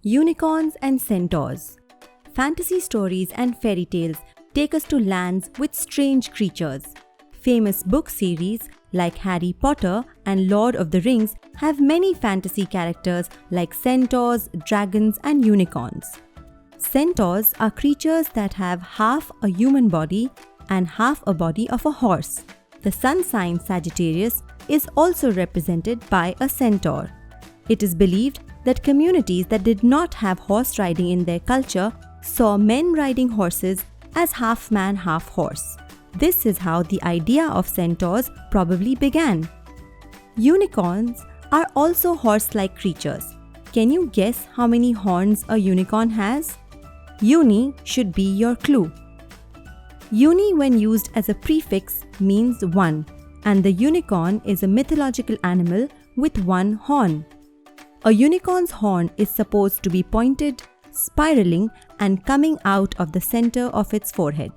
Unicorns and centaurs. Fantasy stories and fairy tales take us to lands with strange creatures. Famous book series like Harry Potter and Lord of the Rings have many fantasy characters like centaurs, dragons, and unicorns. Centaurs are creatures that have half a human body and half a body of a horse. The sun sign Sagittarius is also represented by a centaur. It is believed that communities that did not have horse riding in their culture saw men riding horses as half man, half horse. This is how the idea of centaurs probably began. Unicorns are also horse-like creatures. Can you guess how many horns a unicorn has? Uni should be your clue. Uni, when used as a prefix, means one, and the unicorn is a mythological animal with one horn. A unicorn's horn is supposed to be pointed, spiraling, and coming out of the center of its forehead.